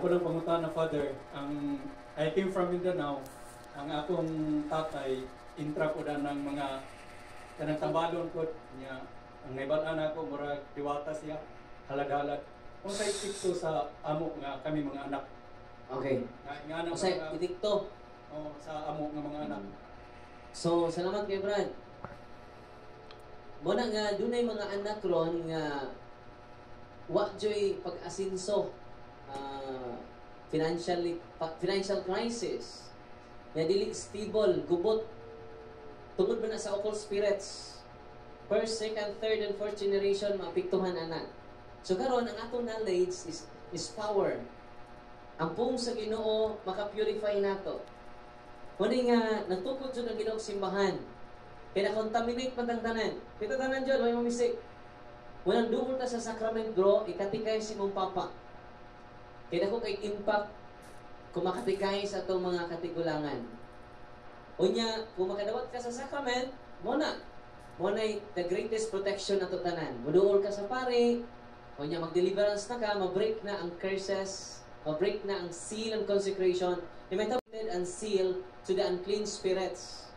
Ako lang pangutan na father, I came from Mindanao. Ang akong tatay, intra ko na ng mga kanang tambalon ko niya. Ang naibataan ako, murag diwata siya, halag-halag. Kung sa itikto sa amo nga kami mga anak. Okay. Nga anak Sa itikto? sa amo nga mga anak. So, salamat kay Brad. Muna nga, dunay mga anak ron nga joy pag-asinso, financial crisis, nga dili stable, gubot, tungod ba na sa occult spirits, first, second, third, and fourth generation, maapektuhan anak. So karon ang atong knowledge is power. Ang pung sa Ginoo maka-purify nato. Muna nga, nagtukod dyan ang Ginoo simbahan. Kaya na-contaminate patangtanan. Pito tanan dyan, may mamisik. Walang dumol ta sa sacrament, bro, ikatikay si mong papa. Kaya ako kay impact kung makatikay sa itong mga katigulangan. Unya, kung makadawat ka sa sacrament, muna the greatest protection na tanan. Muduol ka sa pare, unya mag-deliverance na ka, ma-break na ang curses, ma-break na ang seal and consecration, and seal to the unclean spirits.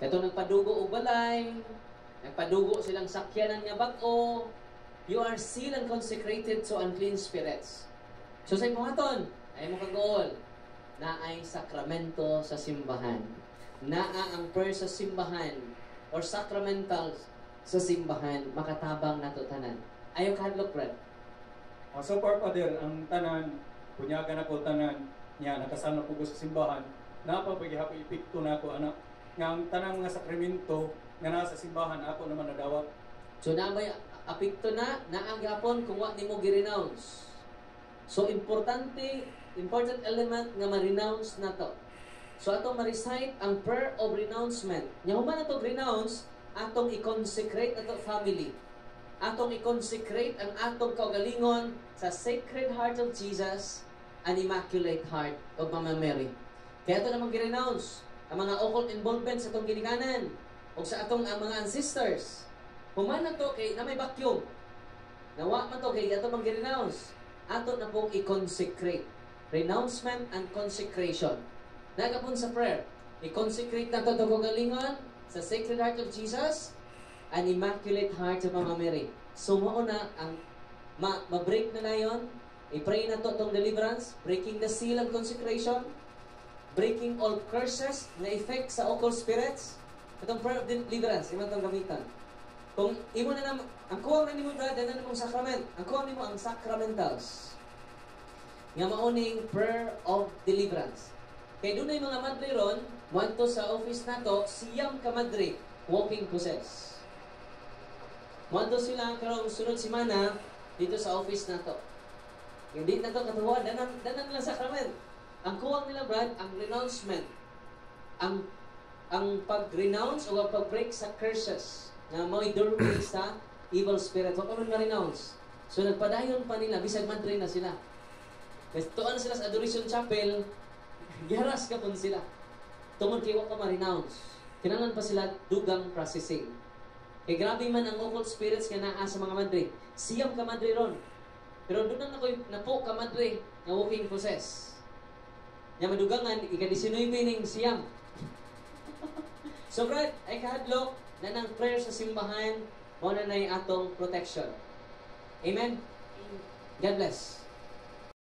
Kato nagpadugo o balay, nagpadugo silang sakyanan nga bago, you are sealed and consecrated to unclean spirits. So sa ipuhaton, ay mo kagool, na ay sakramento sa simbahan. Naa ang prayer sa simbahan or sacramental sa simbahan, makatabang natutanan. Ayaw kahadlok, Brad. So far, Father, ang tanan, kunyagan ako tanan, niya, nakasama ko sa simbahan, napapagihapon ipikto na ako, anak, nga ang tanang mga sakramento nga nasa simbahan, ako naman nadawat. So na may apikto na ang gapon kung wa nimo gi-renounce. So important element nga ma-renounce na to. So atong ma-recite ang prayer of renouncement. Nya human ato renounce, atong i-consecrate ato family. Atong i-consecrate ang atong kaugalingon sa Sacred Heart of Jesus and Immaculate Heart of Mama Mary. Kaya ito namang gi-renounce ang mga occult involvement sa atong ginikanan o sa atong mga ancestors. Human na to kay na may vacuum. Nawa man to kay ato mang gi-renounce. Ato na pong i-consecrate. Renouncement and consecration. Nagapon sa prayer. I-consecrate na to itong galingon sa Sacred Heart of Jesus and Immaculate Heart of Mama Mary. So mauna ang ma-break na yon. I-pray na to itong deliverance, breaking the seal and consecration, breaking all curses na effect sa occult spirits. Itong prayer of deliverance, imo itong gamitan. Kung imo na naman, ang kuwang na nimo, brad, na namang sacrament. Ang kuwang nimo ang sacramentals. Nga mauning prayer of deliverance. Kaya doon ay mga madre ron, muadto sa office nato, siyam ka madre, walking possess. Muadto sila karong sunod simana dito sa office nato. Hindi na to katuwa, danan lang sacrament. Ang kuwang nila, brad, ang renouncement. Ang pag-renounce o pag-break sa curses na may doorway sa evil spirit. Huwag naman ma-renounce. So nagpadayon pa nila, bisag madre na sila. Kasi tuan sila sa Adoration Chapel, giharas ka pun sila. Tungod kay huwag ka ma-renounce. Kinalan pa sila dugang processing. Kaya grabe man ang occult spirits nga naa sa mga madre. Siyam ka madre ron. Pero doon na po ka madre na walking possess. Nga madugangan, ika-19 ning siyam. So, brad, ay kahadlok na ng prayer sa simbahan, mo na atong protection. Amen? God bless.